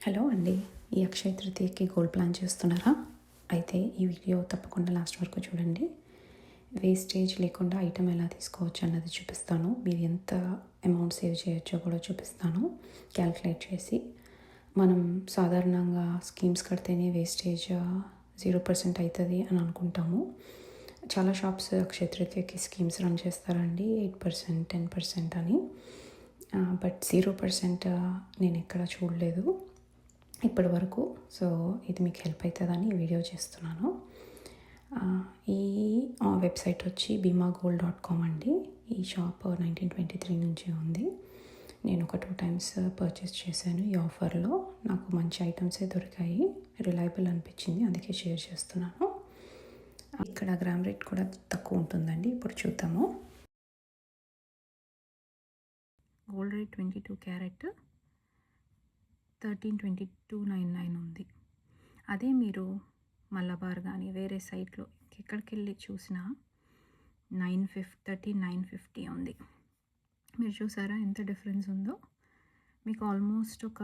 Hello అండి. ఈ అక్షయ తృతీయకి gold plan చేస్తున్నారా? అయితే ఈ వీడియో తప్పకుండా లాస్ట్ వరకు చూడండి. వేస్టేజ్ లేకుండా ఐటెం ఎలా తీసుకోవచ్చు అన్నది చూపిస్తాను. మీరు ఎంత అమౌంట్ సేవ్ చేయొచ్చో కూడా చూపిస్తాను క్యాల్కులేట్ చేసి. మనం సాధారణంగా స్కీమ్స్ కడితేనే వేస్టేజ్ 0% అవుతుంది అని అనుకుంటాము. చాలా షాప్స్ అక్షయ తృతీయకి స్కీమ్స్ రన్ చేస్తారండి, 8%, 10% అని. బట్ 0% నేను ఎక్కడ చూడలేదు ఇప్పటి వరకు. సో ఇది మీకు హెల్ప్ అవుతుందని వీడియో చేస్తున్నాను. ఈ వెబ్సైట్ వచ్చి BIMAGold.com అండి. ఈ షాప్ 1923 నుంచి ఉంది. నేను ఒక 2 times పర్చేస్ చేశాను ఈ ఆఫర్లో. నాకు మంచి ఐటమ్సే దొరికాయి, రిలయబుల్ అనిపించింది, అందుకే షేర్ చేస్తున్నాను. ఇక్కడ గ్రామ్ రేట్ కూడా తక్కువ ఉంటుందండి. ఇప్పుడు చూద్దాము. గోల్డ్ రేట్ 22 క్యారెట్ 1322.99 ఉంది. అదే మీరు మలబార్ కానీ వేరే సైట్లో ఎక్కడికి వెళ్ళి చూసినా 950 ఉంది. మీరు చూసారా ఎంత డిఫరెన్స్ ఉందో? మీకు ఆల్మోస్ట్ ఒక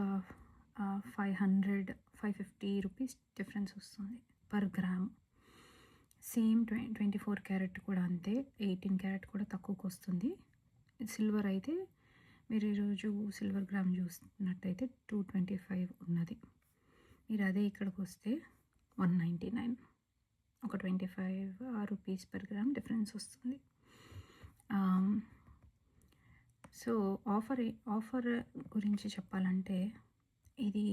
550 రూపీస్ డిఫరెన్స్ వస్తుంది పర్ గ్రామ్. సేమ్ 24 క్యారెట్ కూడా అంతే, 18 క్యారెట్ కూడా తక్కువకి వస్తుంది. సిల్వర్ అయితే మీరు ఈరోజు సిల్వర్ గ్రామ్ చూసినట్టయితే 225 ఉన్నది. మీరు అదే ఇక్కడికి వస్తే 199, ఒక 25 రూపీస్ పర్ గ్రామ్ డిఫరెన్స్ వస్తుంది. సో ఆఫర్ గురించి చెప్పాలంటే, ఇది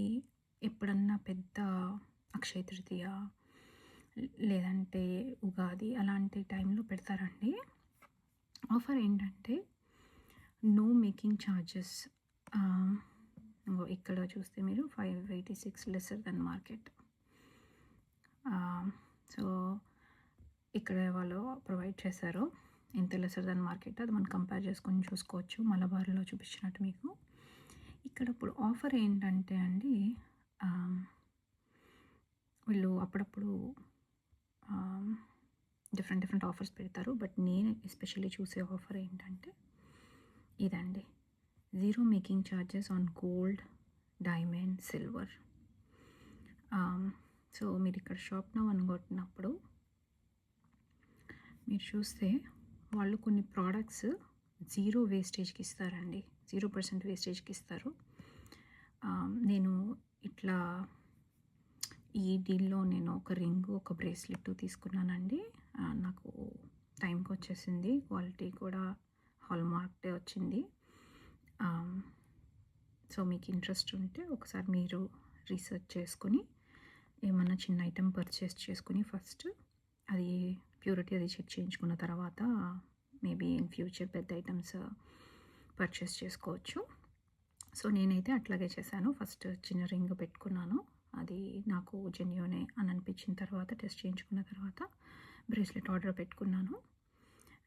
ఎప్పుడన్నా పెద్ద అక్షయ తృతీయ లేదంటే ఉగాది అలాంటి టైంలో పెడతారండి. ఆఫర్ ఏంటంటే నో మేకింగ్ ఛార్జెస్. ఇక్కడ చూస్తే మీరు 586 లెస్సర్ దెన్ మార్కెట్. సో ఇక్కడ వాళ్ళు ప్రొవైడ్ చేశారు ఎంత లెస్సర్ దెన్ మార్కెట్, అది మనం కంపేర్ చేసుకొని చూసుకోవచ్చు మలబార్లో చూపించినట్టు మీకు. ఇక్కడ ఇప్పుడు ఆఫర్ ఏంటంటే అండి, వీళ్ళు అప్పుడప్పుడు డిఫరెంట్ ఆఫర్స్ పెడతారు. బట్ నేను ఎస్పెషల్లీ చూసే ఆఫర్ ఏంటంటే ఇదండి, 0 making charges on gold, diamond, silver. So మీరు ఇక్కడ షాప్ నౌ కొట్టినప్పుడు మీరు చూస్తే వాళ్ళు కొన్ని ప్రోడక్ట్స్ 0 వేస్టేజ్కి ఇస్తారండి, 0% వేస్టేజ్కి ఇస్తారు. నేను ఇట్లా ఈ డీల్లో నేను ఒక రింగు, ఒక బ్రేస్లెట్ తీసుకున్నానండి. నాకు టైంకి వచ్చేసింది, క్వాలిటీ కూడా హాల్మార్క్డే వచ్చింది. సో మీకు ఇంట్రెస్ట్ ఉంటే ఒకసారి మీరు రీసెర్చ్ చేసుకొని ఏమన్నా చిన్న ఐటెం పర్చేస్ చేసుకుని ఫస్ట్ అది ప్యూరిటీ అది చెక్ చేయించుకున్న తర్వాత మేబీ ఇన్ ఫ్యూచర్ పెద్ద ఐటమ్స్ పర్చేస్ చేసుకోవచ్చు. సో నేనైతే అట్లాగే చేశాను. ఫస్ట్ చిన్న రింగ్ పెట్టుకున్నాను, అది నాకు జెన్యూనే అని అనిపించిన తర్వాత టెస్ట్ చేయించుకున్న తర్వాత బ్రేస్లెట్ ఆర్డర్ పెట్టుకున్నాను.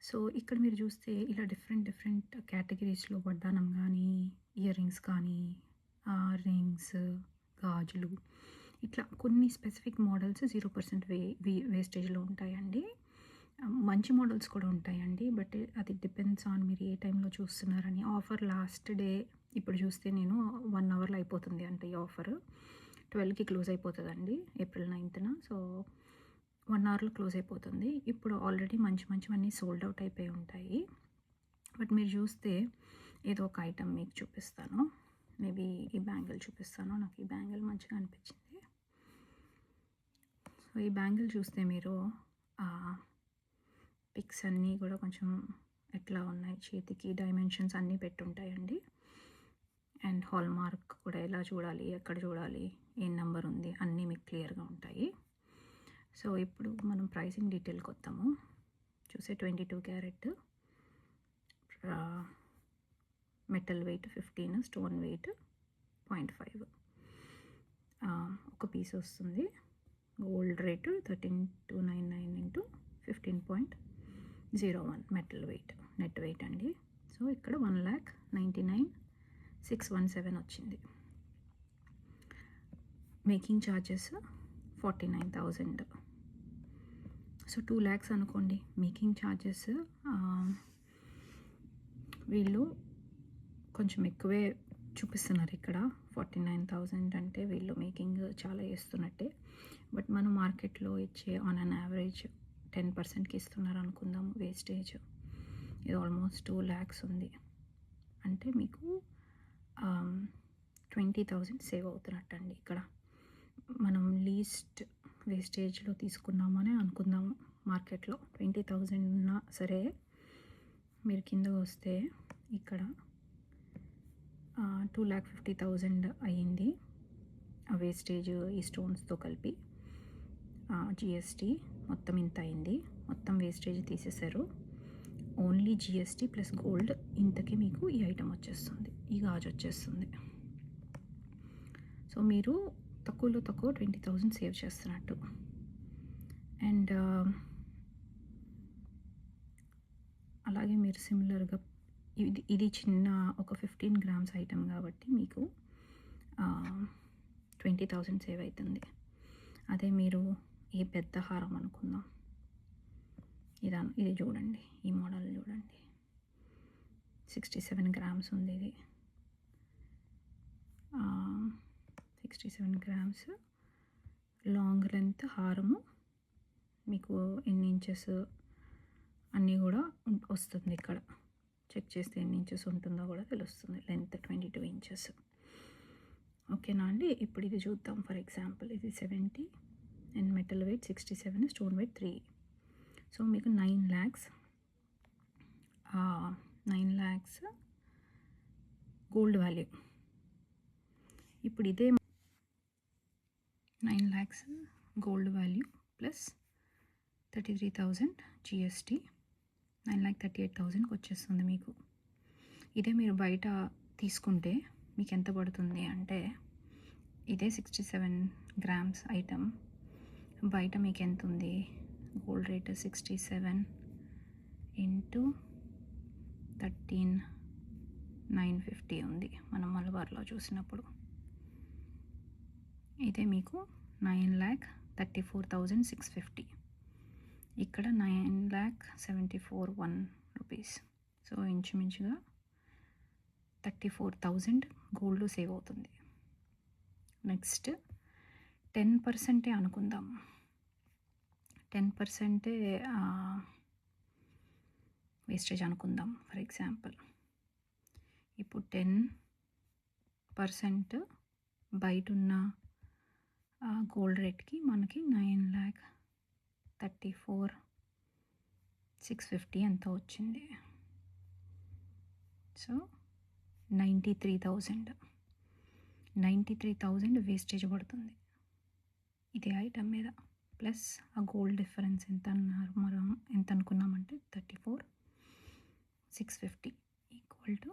సో ఇక్కడ మీరు చూస్తే ఇలా డిఫరెంట్ కేటగిరీస్లో వడ్డానం కానీ, ఇయర్ రింగ్స్ కానీ, రింగ్స్, గాజులు, ఇట్లా కొన్ని స్పెసిఫిక్ మోడల్స్ 0% వేస్టేజ్లో ఉంటాయండి. మంచి మోడల్స్ కూడా ఉంటాయండి, బట్ అది డిపెండ్స్ ఆన్ మీరు ఏ టైంలో చూస్తున్నారని. ఆఫర్ లాస్ట్ డే ఇప్పుడు చూస్తే నేను 1 అవర్లో అయిపోతుంది, అంటే ఈ ఆఫర్ 12కి క్లోజ్ అయిపోతుందండి, April 9th. సో 1 అవర్లో క్లోజ్ అయిపోతుంది. ఇప్పుడు ఆల్రెడీ మంచివన్నీ సోల్డ్ అవుట్ అయిపోయి ఉంటాయి. బట్ మీరు చూస్తే ఏదో ఒక ఐటమ్ మీకు చూపిస్తాను. మేబీ ఈ బ్యాంగిల్ చూపిస్తాను. నాకు ఈ బ్యాంగిల్ మంచిగా అనిపించింది. సో ఈ బ్యాంగిల్ చూస్తే మీరు పిక్స్ అన్నీ కూడా కొంచెం ఎట్లా ఉన్నాయి, చేతికి డైమెన్షన్స్ అన్నీ పెట్టుంటాయండి. అండ్ హాల్ మార్క్ కూడా ఎలా చూడాలి, ఎక్కడ చూడాలి, ఏ నెంబర్ ఉంది, అన్నీ మీకు క్లియర్గా ఉంటాయి. సో ఇప్పుడు మనం ప్రైసింగ్ డీటెయిల్కి వద్దాము. చూసే 22 carat, metal weight 15, stone weight 0.5 ఒక పీస్ వస్తుంది. Gold rate 13,299 into 15.01 metal weight, net weight అండి. సో ఇక్కడ 1,99,617 వచ్చింది. Making charges 49,000. సో 2 lakhs అనుకోండి మేకింగ్ ఛార్జెస్. వీళ్ళు కొంచెం ఎక్కువే చూపిస్తున్నారు ఇక్కడ 49,000 అంటే వీళ్ళు మేకింగ్ చాలా చేస్తున్నట్టే. బట్ మనం మార్కెట్‌లో ఇచ్చే ఆన్ అన్ యావరేజ్ 10%కి ఇస్తున్నారు అనుకుందాం వేస్టేజ్. ఇది ఆల్మోస్ట్ 2 లాక్స్ ఉంది. అంటే మీకు 20,000 సేవ్ అవుతున్నట్టండి ఇక్కడ. మనం లీస్ట్ వేస్టేజ్‌లో తీసుకున్నామని అనుకుందాము మార్కెట్‌లో. 20,000 ఉన్నా సరే మీరు కిందకి వస్తే ఇక్కడ 2,50,000 అయ్యింది. ఆ వేస్టేజ్ ఈ స్టోన్స్‌తో కలిపి. జీఎస్టీ మొత్తం ఇంత అయింది. మొత్తం వేస్టేజ్ తీసేశారు. ఓన్లీ జీఎస్టీ ప్లస్ గోల్డ్ ఇంతకి మీకు ఈ ఐటెం వచ్చేస్తుంది. ఈ గాజు వచ్చేస్తుంది. సో మీరు తక్కువలో తక్కువ 20,000 సేవ్ చేస్తున్నట్టు. అండ్ అలాగే మీరు సిమిలర్‌గా ఇది చిన్న ఒక 15 గ్రామ్స్ ఐటెం కాబట్టి మీకు 20,000 సేవ్ అవుతుంది. అదే మీరు ఈ పెద్ద హారం అనుకుందాం. ఇది చూడండి, ఈ మోడల్ చూడండి. 67 గ్రామ్స్ ఉంది ఇది. 67 గ్రామ్స్ లాంగ్ లెంత్ హారము. మీకు ఎన్ని ఇంచెస్ అన్నీ కూడా వస్తుంది ఇక్కడ. చెక్ చేస్తే ఎన్ని ఇంచెస్ ఉంటుందో కూడా తెలుస్తుంది. Length 22 inches. ఓకేనా అండి. ఇప్పుడు ఇది చూద్దాం. ఫర్ ఎగ్జాంపుల్ ఇది 70 and metal weight 67, stone weight 3. So మీకు 9 lakhs గోల్డ్ వాల్యూ. ఇప్పుడు ఇదే 9 lakhs gold value plus 33,000 GST 9,38,000కి వచ్చేస్తుంది మీకు. ఇదే మీరు బయట తీసుకుంటే మీకు ఎంత పడుతుంది అంటే, ఇదే 67 గ్రామ్స్ ఐటమ్ బయట మీకు ఎంత ఉంది? గోల్డ్ రేట్ 67 ఇంటూ 13,950 ఉంది మనం మలబార్లో చూసినప్పుడు. ఇదే మీకు 9,34,650. ఇక్కడ 9,74,1 రూపీస్. సో ఇంచుమించుగా 34,000 గోల్డ్ సేవ్ అవుతుంది. నెక్స్ట్ 10% అనుకుందాం. 10% వేస్టేజ్ అనుకుందాం ఫర్ ఎగ్జాంపుల్. ఇప్పుడు 10% బయట ఉన్న గోల్డ్ రేట్కి మనకి 9,34,650 ఎంత వచ్చింది? సో 93,000 వేస్టేజ్ పడుతుంది ఇదే ఐటమ్ మీద. ప్లస్ ఆ గోల్డ్ డిఫరెన్స్ ఎంత అన్నారు మనం, ఎంత అనుకున్నామంటే 34,650 ఈక్వల్ టు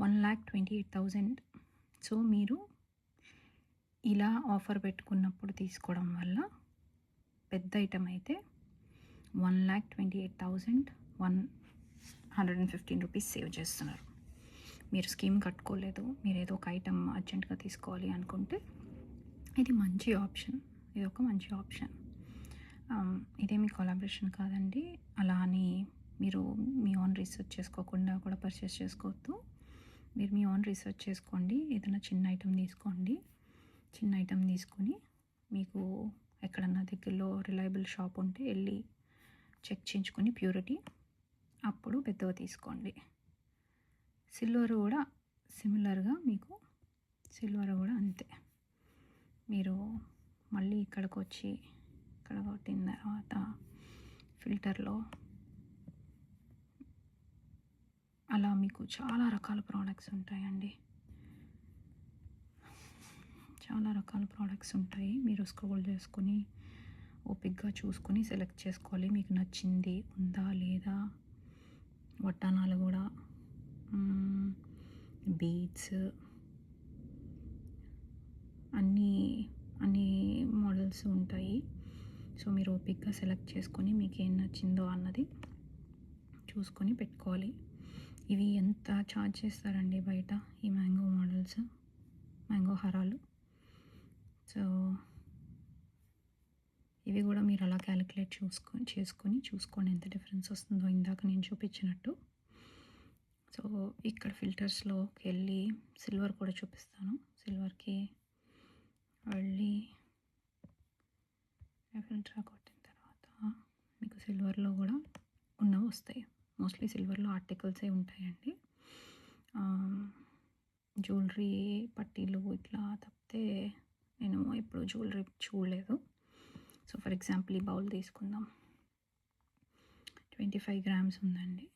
1,28,000. సో మీరు ఇలా ఆఫర్ పెట్టుకున్నప్పుడు తీసుకోవడం వల్ల పెద్ద ఐటమ్ అయితే 1,28,115 రూపీస్ సేవ్ చేస్తున్నారు. మీరు స్కీమ్ కట్టుకోలేదు, మీరు ఏదో ఒక ఐటమ్ అర్జెంట్గా తీసుకోవాలి అనుకుంటే ఇది మంచి ఆప్షన్. ఇది ఒక మంచి ఆప్షన్. ఇదేమి కొలాబరేషన్ కాదండి. అలా అని మీరు మీ ఓన్ రీసెర్చ్ చేసుకోకుండా కూడా పర్చేస్ చేసుకోవద్దు. మీరు మీ ఓన్ రీసెర్చ్ చేసుకోండి. ఏదైనా చిన్న ఐటమ్ తీసుకోండి. చిన్న ఐటమ్ తీసుకొని మీకు ఎక్కడన్నా దగ్గరలో రిలయబుల్ షాప్ ఉంటే వెళ్ళి చెక్ చేయించుకొని ప్యూరిటీ, అప్పుడు పెద్దగా తీసుకోండి. సిల్వర్ కూడా సిమిలర్గా మీకు సిల్వర్ కూడా అంతే. మీరు మళ్ళీ ఇక్కడికి వచ్చి ఇక్కడ కొట్టిన తర్వాత ఫిల్టర్లో అలా మీకు చాలా రకాల ప్రోడక్ట్స్ ఉంటాయండి. చాలా రకాల ప్రోడక్ట్స్ ఉంటాయి. మీరు స్క్రోల్ చేసుకొని ఓపిక్గా చూసుకొని సెలెక్ట్ చేసుకోవాలి. మీకు నచ్చింది ఉందా లేదా. వడ్డానాలు కూడా, బీడ్స్, అన్ని మోడల్స్ ఉంటాయి. సో మీరు ఓపిక్గా సెలెక్ట్ చేసుకొని మీకు ఏం నచ్చిందో అన్నది చూసుకొని పెట్టుకోవాలి. ఇవి ఎంత ఛార్జ్ చేస్తారండి బయట ఈ మ్యాంగో మోడల్స్, మ్యాంగో హారాలు. సో ఇవి కూడా మీరు అలా క్యాలిక్యులేట్ చూసుకోండి ఎంత డిఫరెన్స్ వస్తుందో ఇందాక నేను చూపించినట్టు. సో, ఇక్కడ ఫిల్టర్స్‌లోకెళ్ళి సిల్వర్ కూడా చూపిస్తాను. సిల్వర్‌కి వెళ్ళి ఫిల్టర్ కొట్టిన తర్వాత మీకు సిల్వర్‌లో గూడా ఉన్నవొస్తాయి. మోస్ట్‌లీ సిల్వర్‌లో ఆర్టికల్సే ఉంటాయండి. ఆహ్, జ్యువెలరీ పట్టీలు ఇట్లా తప్పితే నేను ఎప్పుడు జ్యువెలరీ చూడలేదు. సో, ఫర్ ఎగ్జాంపుల్ ఈ బౌల్ తీసుకుందాం. 25 గ్రామ్స్ ఉందండి.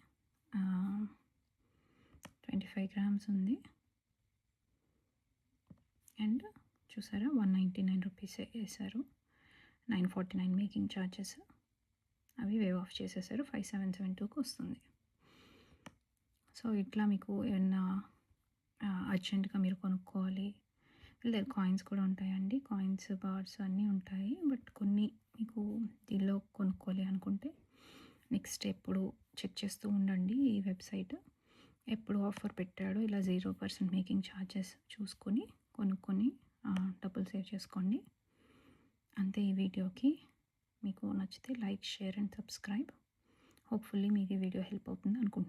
ఆహ్, 25 గ్రామ్స్ ఉంది. అండ్ చూసారా 199 రూపీసే ఏశారు. 949 మేకింగ్ చార్జెస్ అవి వేవ్ ఆఫ్ చేసేసారు. 5772కి వస్తుంది. సో, ఇట్లా మీకు ఏమన్నా అర్జెంట్‌గా మీరు కొనుక్కోవాలి. వీళ్ళ దగ్గర కాయిన్స్ కూడా ఉంటాయండి. కాయిన్స్, బార్స్ అన్నీ ఉంటాయి. బట్ కొన్ని మీకు దీనిలో కొనుక్కోవాలి అనుకుంటే నెక్స్ట్ ఎప్పుడు చెక్ చేస్తూ ఉండండి ఈ వెబ్‌సైట్. ఎప్పుడు ఆఫర్ పెట్టాడో ఇలా 0% మేకింగ్ ఛార్జెస్ చూసుకొని కొనుక్కొని డబ్బులు సేవ్ చేసుకోండి. అంతే ఈ వీడియోకి. మీకు నచ్చితే like, share and subscribe. Hopefully మీకు ఈ వీడియో హెల్ప్ అవుతుంది అనుకుంటున్నాను.